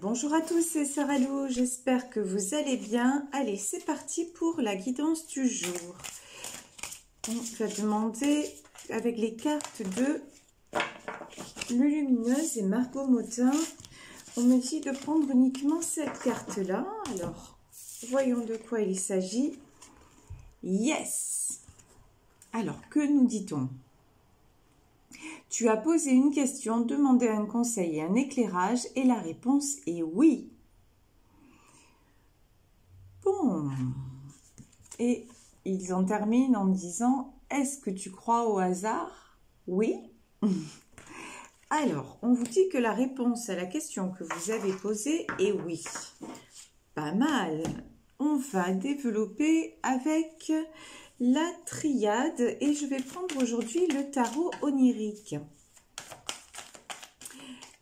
Bonjour à tous, c'est Sarah Lou, j'espère que vous allez bien. Allez, c'est parti pour la guidance du jour. On va demander avec les cartes de Lulumineuse et Margot Motin. On me dit de prendre uniquement cette carte-là. Alors, voyons de quoi il s'agit. Yes! Alors, que nous dit-on? Tu as posé une question, demandé un conseil et un éclairage et la réponse est oui. Bon. Et ils en terminent en disant, est-ce que tu crois au hasard? Oui. Alors, on vous dit que la réponse à la question que vous avez posée est oui. Pas mal. On va développer avec la triade et je vais prendre aujourd'hui le tarot onirique.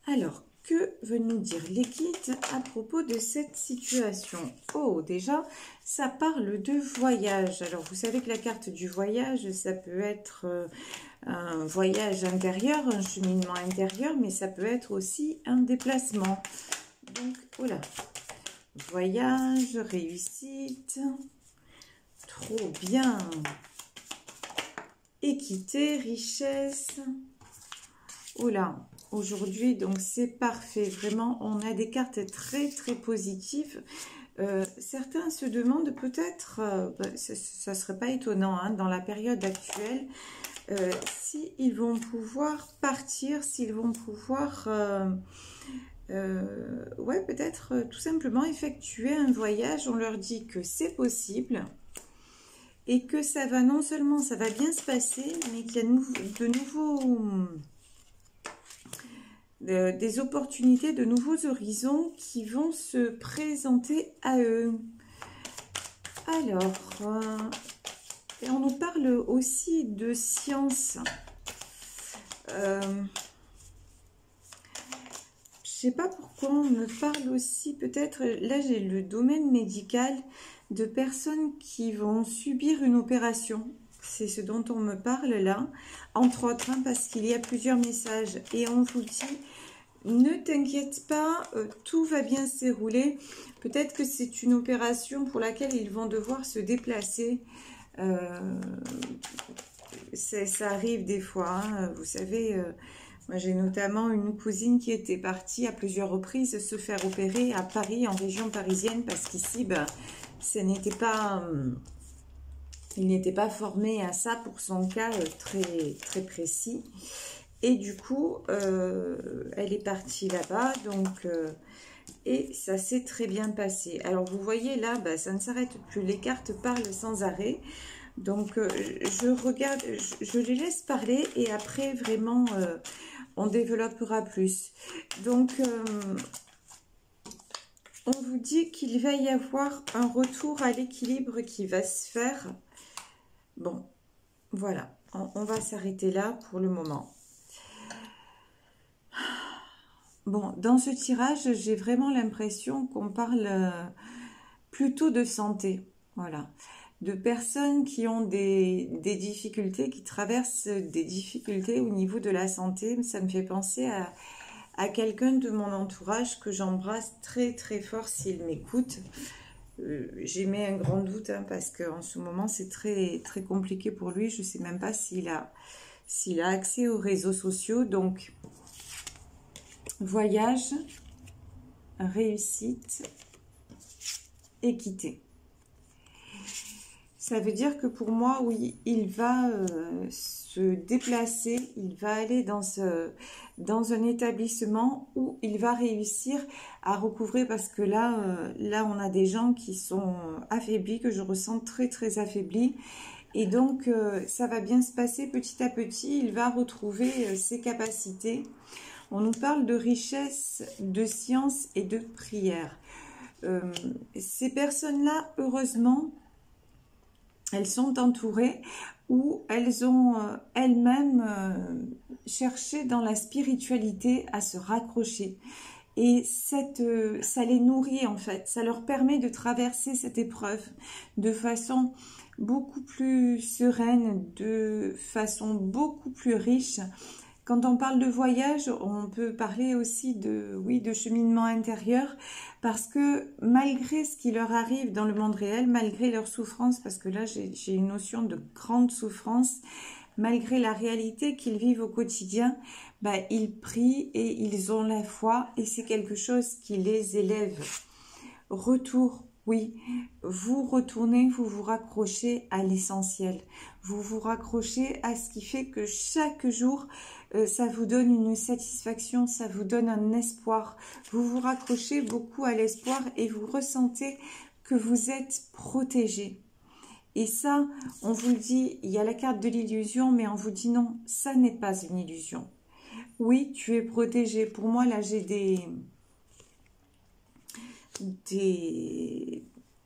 Alors, que veulent nous dire les guides à propos de cette situation? Oh, déjà, ça parle de voyage. Alors, vous savez que la carte du voyage, ça peut être un voyage intérieur, un cheminement intérieur, mais ça peut être aussi un déplacement. Donc, voilà. Voyage, réussite, trop bien. Équité, richesse. Oh là, aujourd'hui, donc c'est parfait. Vraiment, on a des cartes très, très positives. Certains se demandent peut-être, ça ne serait pas étonnant hein, dans la période actuelle, s'ils vont pouvoir partir, s'ils vont pouvoir, ouais, peut-être tout simplement effectuer un voyage. On leur dit que c'est possible. Et que ça va, non seulement ça va bien se passer, mais qu'il y a de nouveaux... des opportunités, de nouveaux horizons qui vont se présenter à eux. Alors, et on nous parle aussi de science. Je sais pas pourquoi on me parle aussi, peut-être, là j'ai le domaine médical, de personnes qui vont subir une opération. C'est ce dont on me parle là, entre autres, hein, parce qu'il y a plusieurs messages. Et on vous dit, ne t'inquiète pas, tout va bien se dérouler. Peut-être que c'est une opération pour laquelle ils vont devoir se déplacer. Ça arrive des fois, hein, vous savez... moi, j'ai notamment une cousine qui était partie à plusieurs reprises se faire opérer à Paris, en région parisienne, parce qu'ici, ben, il n'était pas formé à ça pour son cas très, très précis. Et du coup, elle est partie là-bas, donc, et ça s'est très bien passé. Alors, vous voyez là, ben, ça ne s'arrête plus, les cartes parlent sans arrêt. Donc, je regarde, je les laisse parler et après, vraiment, on développera plus. Donc, on vous dit qu'il va y avoir un retour à l'équilibre qui va se faire. Bon, voilà, on va s'arrêter là pour le moment. Bon, dans ce tirage, j'ai vraiment l'impression qu'on parle plutôt de santé. Voilà. De personnes qui ont des difficultés, qui traversent des difficultés au niveau de la santé. Ça me fait penser à quelqu'un de mon entourage que j'embrasse très très fort s'il m'écoute. J'émets un grand doute hein, parce qu'en ce moment c'est très très compliqué pour lui. Je ne sais même pas s'il a accès aux réseaux sociaux. Donc, voyage, réussite, équité. Ça veut dire que pour moi, oui, il va se déplacer, il va aller dans un établissement où il va réussir à recouvrer, parce que là, là, on a des gens qui sont affaiblis, que je ressens très, très affaiblis. Et donc, ça va bien se passer petit à petit, il va retrouver ses capacités. On nous parle de richesse, de science et de prière. Ces personnes-là, heureusement, elles sont entourées ou elles ont elles-mêmes cherché dans la spiritualité à se raccrocher. Et ça les nourrit en fait, ça leur permet de traverser cette épreuve de façon beaucoup plus sereine, de façon beaucoup plus riche. Quand on parle de voyage, on peut parler aussi de, oui, de cheminement intérieur, parce que malgré ce qui leur arrive dans le monde réel, malgré leur souffrance, parce que là j'ai une notion de grande souffrance, malgré la réalité qu'ils vivent au quotidien, bah, ils prient et ils ont la foi et c'est quelque chose qui les élève. Retour, oui, vous retournez, vous vous raccrochez à l'essentiel. Vous vous raccrochez à ce qui fait que chaque jour, ça vous donne une satisfaction, ça vous donne un espoir. Vous vous raccrochez beaucoup à l'espoir et vous ressentez que vous êtes protégé. Et ça, on vous le dit, il y a la carte de l'illusion, mais on vous dit non, ça n'est pas une illusion. Oui, tu es protégé. Pour moi, là, j'ai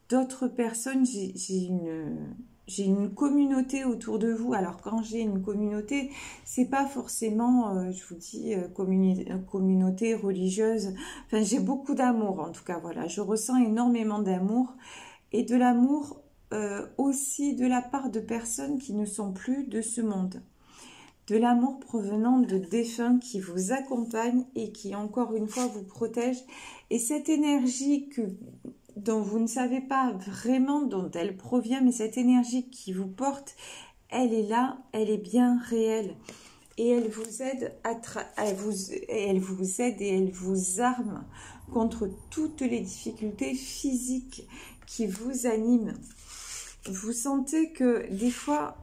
d'autres personnes, j'ai une communauté autour de vous. Alors quand j'ai une communauté, c'est pas forcément, je vous dis, communauté religieuse. Enfin, j'ai beaucoup d'amour en tout cas. Voilà, je ressens énormément d'amour et de l'amour aussi de la part de personnes qui ne sont plus de ce monde. De l'amour provenant de défunts qui vous accompagnent et qui encore une fois vous protègent. Et cette énergie dont vous ne savez pas vraiment d'où elle provient, mais cette énergie qui vous porte, elle est là, elle est bien réelle. Et elle vous aide, elle vous aide et elle vous arme contre toutes les difficultés physiques qui vous animent. Vous sentez que des fois,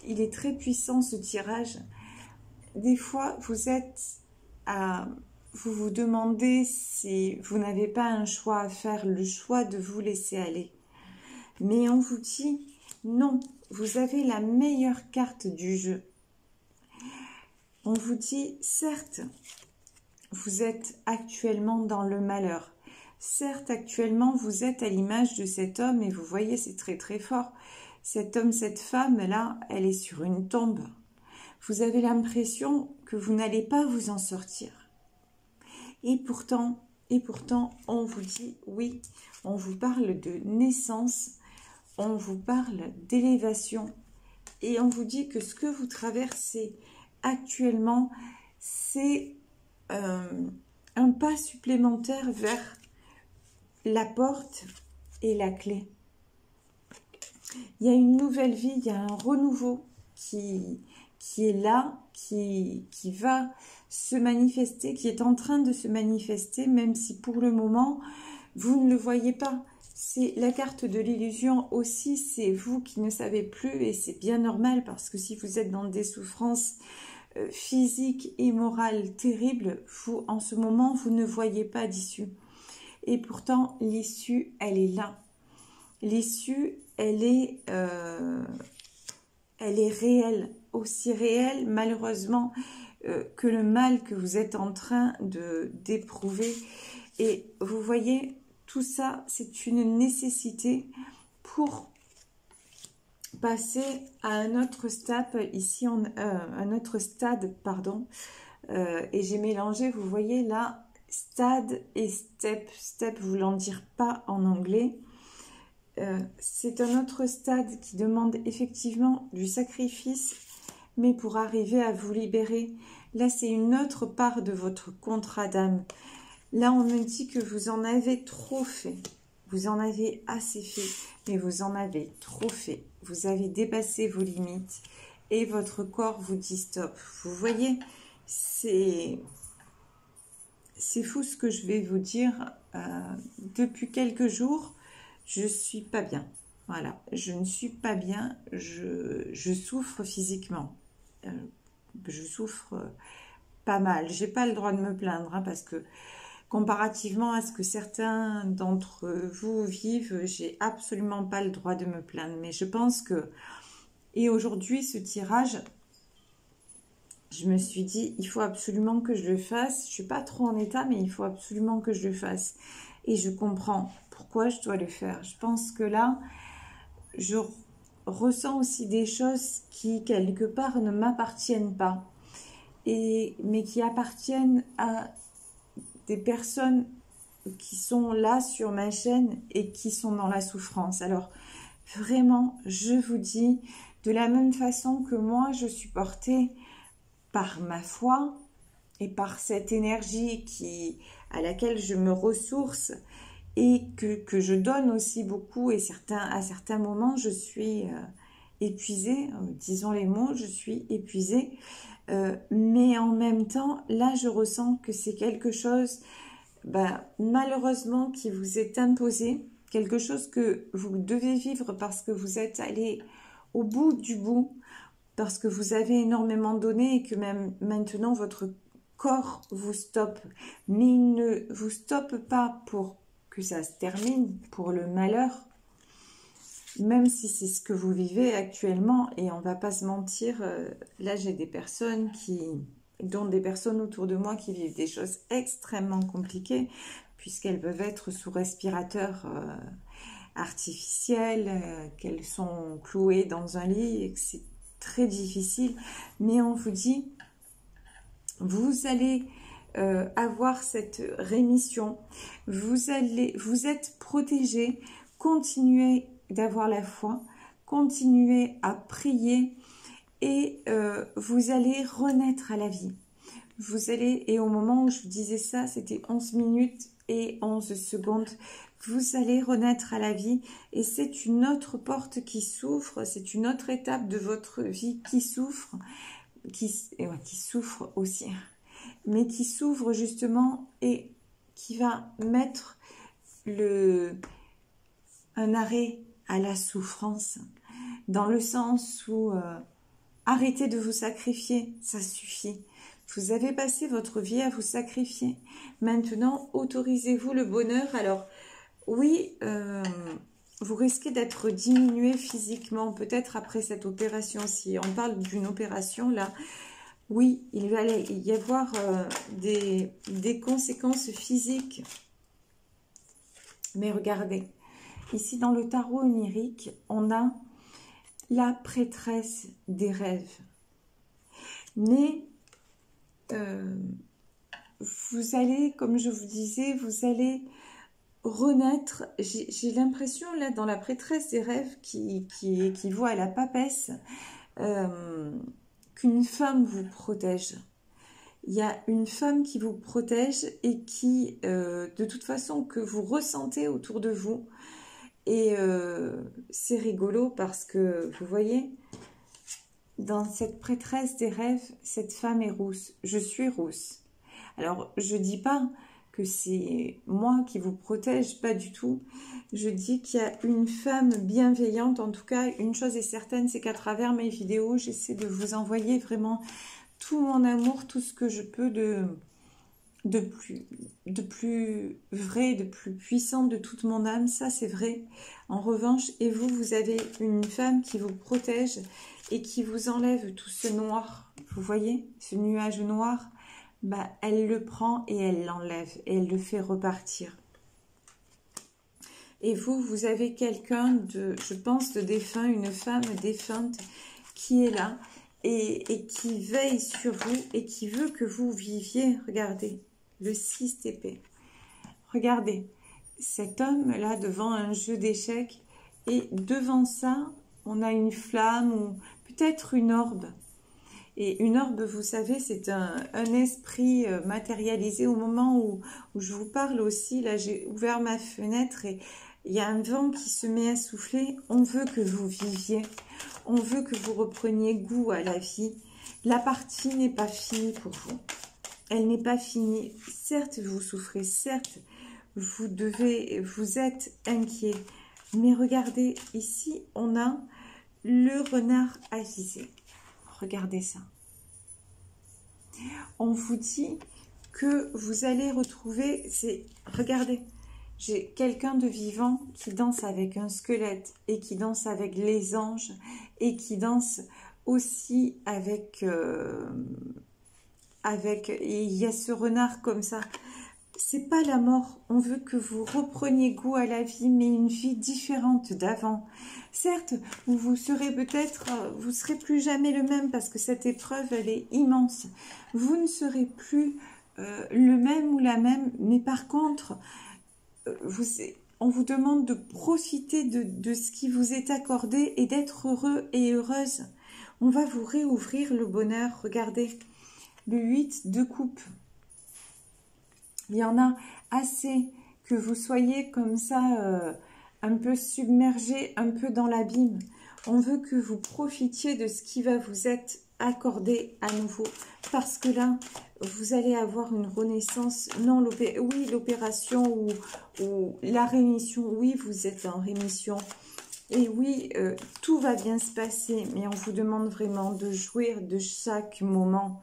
il est très puissant ce tirage. Des fois, vous vous demandez si vous n'avez pas un choix à faire, le choix de vous laisser aller. Mais on vous dit, non, vous avez la meilleure carte du jeu. On vous dit, certes, vous êtes actuellement dans le malheur. Certes, actuellement, vous êtes à l'image de cet homme et vous voyez, c'est très très fort. Cet homme, cette femme-là, elle est sur une tombe. Vous avez l'impression que vous n'allez pas vous en sortir. Et pourtant, on vous dit oui, on vous parle de naissance, on vous parle d'élévation et on vous dit que ce que vous traversez actuellement, c'est un pas supplémentaire vers la porte et la clé. Il y a une nouvelle vie, il y a un renouveau qui est là, qui va se manifester, qui est en train de se manifester, même si pour le moment, vous ne le voyez pas. C'est la carte de l'illusion aussi, c'est vous qui ne savez plus et c'est bien normal parce que si vous êtes dans des souffrances physiques et morales terribles, vous, en ce moment, vous ne voyez pas d'issue. Et pourtant, l'issue, elle est là. L'issue, elle est réelle, aussi réelle malheureusement que le mal que vous êtes en train d'éprouver. Et vous voyez, tout ça, c'est une nécessité pour passer à un autre stade, ici, un autre stade, pardon, et j'ai mélangé, vous voyez là, stade et step voulant dire pas en anglais. C'est un autre stade qui demande effectivement du sacrifice, mais pour arriver à vous libérer. Là, c'est une autre part de votre contrat d'âme. Là, on me dit que vous en avez trop fait. Vous en avez assez fait, mais vous en avez trop fait. Vous avez dépassé vos limites et votre corps vous dit stop. Vous voyez, c'est fou ce que je vais vous dire. Depuis quelques jours, je suis pas bien. Voilà, je ne suis pas bien. Je souffre physiquement. Je souffre pas mal. J'ai pas le droit de me plaindre hein, parce que comparativement à ce que certains d'entre vous vivent, j'ai absolument pas le droit de me plaindre. Mais je pense que, et aujourd'hui, ce tirage, je me suis dit, il faut absolument que je le fasse. Je suis pas trop en état, mais il faut absolument que je le fasse. Et je comprends pourquoi je dois le faire. Je pense que là, je ressens aussi des choses qui, quelque part, ne m'appartiennent pas. Mais qui appartiennent à des personnes qui sont là sur ma chaîne et qui sont dans la souffrance. Alors, vraiment, je vous dis, de la même façon que moi, je supportais par ma foi et par cette énergie à laquelle je me ressource et que je donne aussi beaucoup, et à certains moments je suis épuisée, disons les mots, je suis épuisée, mais en même temps là je ressens que c'est quelque chose malheureusement qui vous est imposé, quelque chose que vous devez vivre parce que vous êtes allé au bout du bout, parce que vous avez énormément donné et que même maintenant votre corps vous stoppe. Mais il ne vous stoppe pas pour que ça se termine, pour le malheur, même si c'est ce que vous vivez actuellement. Et on va pas se mentir, là j'ai des personnes dont des personnes autour de moi qui vivent des choses extrêmement compliquées, puisqu'elles peuvent être sous respirateur artificiel, qu'elles sont clouées dans un lit et que c'est très difficile. Mais on vous dit, vous allez avoir cette rémission, vous êtes protégé, continuez d'avoir la foi, continuez à prier et vous allez renaître à la vie. Et au moment où je vous disais ça, c'était 11 minutes et 11 secondes, vous allez renaître à la vie et c'est une autre porte qui s'ouvre, c'est une autre étape de votre vie qui s'ouvre, qui souffre aussi, mais qui s'ouvre justement et qui va mettre un arrêt à la souffrance, dans le sens où arrêtez de vous sacrifier, ça suffit. Vous avez passé votre vie à vous sacrifier. Maintenant, autorisez-vous le bonheur. Alors, oui, vous risquez d'être diminué physiquement, peut-être après cette opération. Si on parle d'une opération, là, oui, il va y avoir des conséquences physiques. Mais regardez, ici dans le tarot onirique, on a la prêtresse des rêves. Mais vous allez, comme je vous disais, vous allez renaître. J'ai l'impression, là, dans la prêtresse des rêves qui équivaut à la papesse, qu'une femme vous protège. Il y a une femme qui vous protège et qui, de toute façon, que vous ressentez autour de vous. Et c'est rigolo parce que, vous voyez, dans cette prêtresse des rêves, cette femme est rousse. Je suis rousse. Alors, je dis pas que c'est moi qui vous protège, pas du tout. Je dis qu'il y a une femme bienveillante. En tout cas, une chose est certaine, c'est qu'à travers mes vidéos, j'essaie de vous envoyer vraiment tout mon amour, tout ce que je peux de plus vrai, de plus puissant de toute mon âme. Ça, c'est vrai. En revanche, et vous, vous avez une femme qui vous protège et qui vous enlève tout ce noir. Vous voyez, ce nuage noir, elle le prend et elle l'enlève et elle le fait repartir. Et vous, vous avez quelqu'un je pense, de défunt, une femme défunte qui est là et qui veille sur vous et qui veut que vous viviez. Regardez, le 6 d'épée. Regardez, cet homme-là devant un jeu d'échecs et devant ça, on a une flamme ou peut-être une orbe. Et une orbe, vous savez, c'est un esprit matérialisé. Au moment où je vous parle aussi, là j'ai ouvert ma fenêtre et il y a un vent qui se met à souffler. On veut que vous viviez, on veut que vous repreniez goût à la vie. La partie n'est pas finie pour vous. Elle n'est pas finie. Certes, vous souffrez, certes, vous êtes inquiet. Mais regardez, ici, on a le renard avisé. Regardez ça. On vous dit que vous allez retrouver... Regardez, j'ai quelqu'un de vivant qui danse avec un squelette et qui danse avec les anges et qui danse aussi avec... et il y a ce renard comme ça. C'est pas la mort. On veut que vous repreniez goût à la vie, mais une vie différente d'avant. Certes, vous serez peut-être, vous serez plus jamais le même parce que cette épreuve, elle est immense. Vous ne serez plus le même ou la même, mais par contre, on vous demande de profiter de ce qui vous est accordé et d'être heureux et heureuse. On va vous réouvrir le bonheur. Regardez. le 8 de coupe. Il y en a assez que vous soyez comme ça, un peu submergé, un peu dans l'abîme. On veut que vous profitiez de ce qui va vous être accordé à nouveau. Parce que là, vous allez avoir une renaissance. Non, oui, l'opération ou la rémission. Oui, vous êtes en rémission. Et oui, tout va bien se passer. Mais on vous demande vraiment de jouir de chaque moment.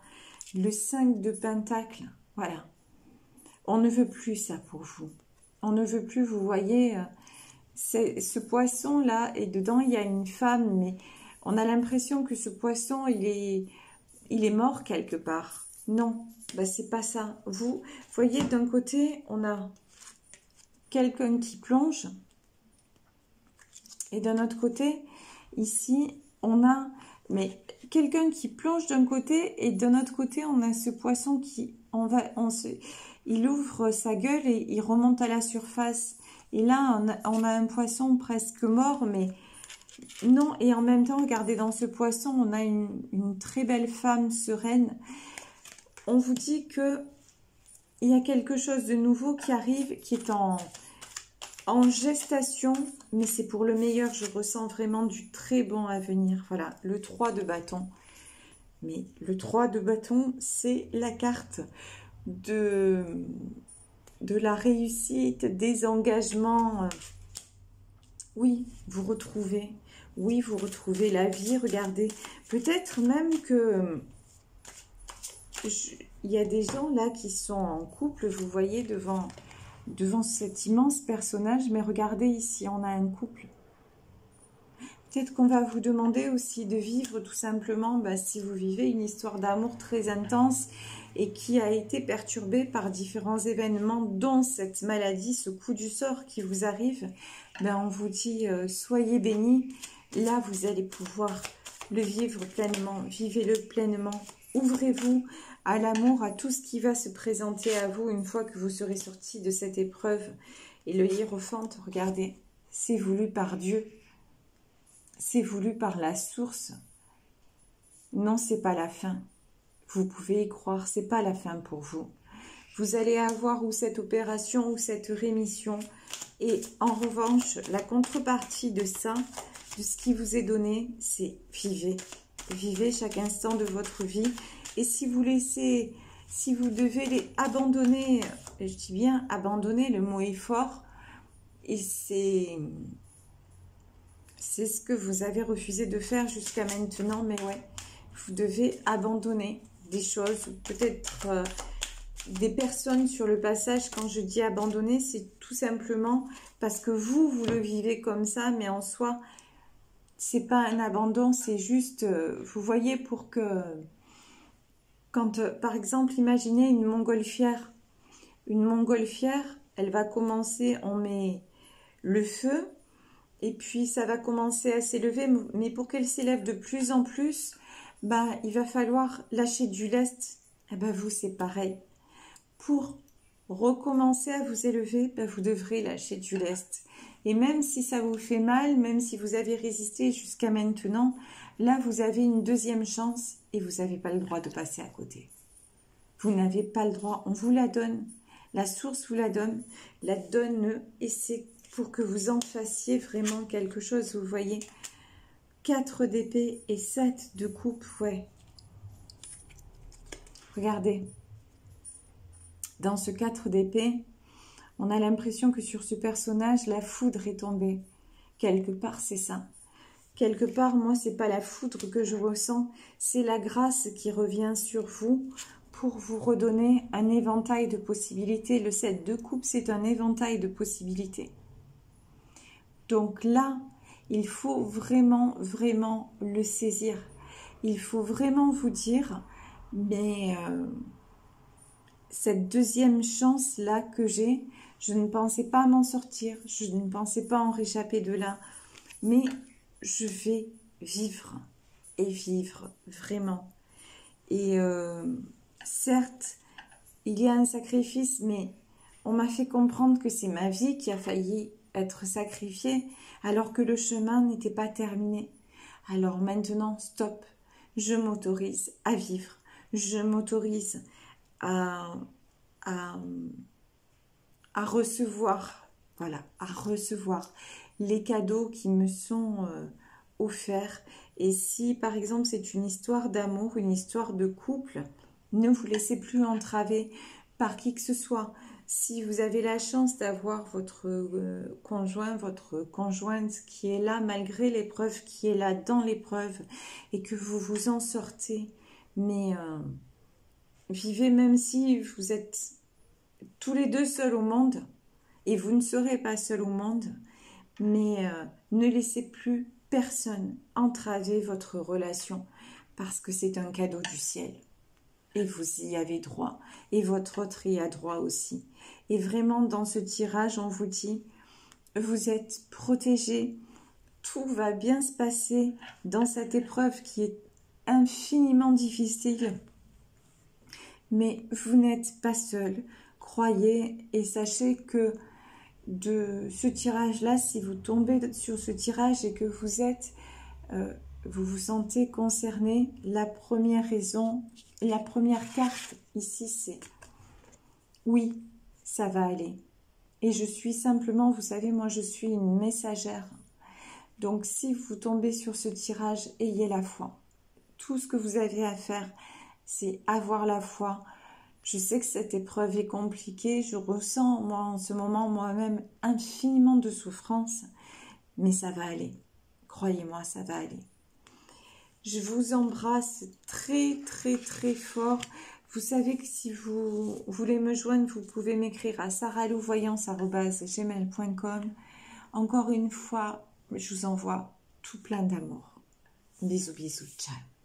Le 5 de Pentacle, voilà. On ne veut plus ça pour vous. On ne veut plus, vous voyez, ce poisson-là, et dedans, il y a une femme, mais on a l'impression que ce poisson, il est mort quelque part. Non, bah, c'est pas ça. Vous voyez, d'un côté, on a quelqu'un qui plonge, et d'un autre côté, ici, on a mais quelqu'un qui plonge d'un côté, et d'un autre côté, on a ce poisson qui, il ouvre sa gueule et il remonte à la surface. Et là, on a un poisson presque mort, mais non. Et en même temps, regardez, dans ce poisson, on a une très belle femme sereine. On vous dit que il y a quelque chose de nouveau qui arrive, qui est en gestation, mais c'est pour le meilleur. Je ressens vraiment du très bon à venir. Voilà, le 3 de bâton. Mais le 3 de bâton, c'est la carte de la réussite, des engagements. Oui, vous retrouvez. Oui, vous retrouvez la vie. Regardez, peut-être même que il y a des gens là qui sont en couple, vous voyez, devant cet immense personnage. Mais regardez ici, on a un couple. Peut-être qu'on va vous demander aussi de vivre tout simplement, si vous vivez une histoire d'amour très intense et qui a été perturbée par différents événements, dont cette maladie, ce coup du sort qui vous arrive, on vous dit soyez bénis. Là, vous allez pouvoir le vivre pleinement, vivez-le pleinement. Ouvrez-vous à l'amour, à tout ce qui va se présenter à vous une fois que vous serez sorti de cette épreuve. Et le hiérophante, regardez, c'est voulu par Dieu. C'est voulu par la source. Non, c'est pas la fin. Vous pouvez y croire, c'est pas la fin pour vous. Vous allez avoir ou cette opération ou cette rémission. Et en revanche, la contrepartie de ça, de ce qui vous est donné, c'est vivez. Vivez chaque instant de votre vie. Et si vous devez les abandonner, je dis bien abandonner, le mot est fort, et c'est ce que vous avez refusé de faire jusqu'à maintenant, mais ouais, vous devez abandonner des choses, peut-être des personnes sur le passage. Quand je dis abandonner, c'est tout simplement parce que vous le vivez comme ça, mais en soi, c'est pas un abandon, c'est juste, vous voyez, pour que, quand, par exemple, imaginez une montgolfière. Une montgolfière, elle va commencer, on met le feu, et puis ça va commencer à s'élever, mais pour qu'elle s'élève de plus en plus, il va falloir lâcher du lest. Vous, c'est pareil. Pour recommencer à vous élever, vous devrez lâcher du lest. Et même si ça vous fait mal, même si vous avez résisté jusqu'à maintenant, là, vous avez une deuxième chance et vous n'avez pas le droit de passer à côté. Vous n'avez pas le droit, on vous la donne. La source vous la donne et c'est pour que vous en fassiez vraiment quelque chose, vous voyez. 4 d'épée et 7 de coupe, ouais. Regardez. Dans ce 4 d'épée, on a l'impression que sur ce personnage, la foudre est tombée. Quelque part, c'est ça. Quelque part, moi, c'est pas la foudre que je ressens, c'est la grâce qui revient sur vous pour vous redonner un éventail de possibilités. Le 7 de coupe, c'est un éventail de possibilités. Donc là, il faut vraiment, vraiment le saisir. Il faut vraiment vous dire, mais cette deuxième chance-là que j'ai, je ne pensais pas m'en sortir, je ne pensais pas en réchapper de là, mais je vais vivre, et vivre, vraiment. Et certes, il y a un sacrifice, mais on m'a fait comprendre que c'est ma vie qui a failli être sacrifiée, alors que le chemin n'était pas terminé. Alors maintenant, stop, je m'autorise à vivre. je m'autorise à, à, à recevoir, voilà, à recevoir les cadeaux qui me sont offerts. Et si par exemple c'est une histoire d'amour, une histoire de couple, ne vous laissez plus entraver par qui que ce soit. Si vous avez la chance d'avoir votre conjoint, votre conjointe qui est là malgré l'épreuve, qui est là dans l'épreuve, et que vous vous en sortez, mais vivez même si vous êtes tous les deux seuls au monde, et vous ne serez pas seul au monde, mais ne laissez plus personne entraver votre relation, parce que c'est un cadeau du ciel. Et vous y avez droit, et votre autre y a droit aussi. Et vraiment, dans ce tirage, on vous dit, vous êtes protégés, tout va bien se passer dans cette épreuve qui est infiniment difficile. Mais vous n'êtes pas seul, croyez et sachez que de ce tirage-là, si vous tombez sur ce tirage et que vous êtes... vous vous sentez concerné, la première raison, la première carte ici, c'est oui, ça va aller. Et je suis simplement, vous savez, moi je suis une messagère. Donc si vous tombez sur ce tirage, ayez la foi. Tout ce que vous avez à faire, c'est avoir la foi. Je sais que cette épreuve est compliquée, je ressens moi en ce moment moi-même infiniment de souffrance, mais ça va aller. Croyez-moi, ça va aller. Je vous embrasse très très très fort. Vous savez que si vous voulez me joindre, vous pouvez m'écrire à saralouvoyance@gmail.com. Encore une fois, je vous envoie tout plein d'amour. Bisous bisous, ciao.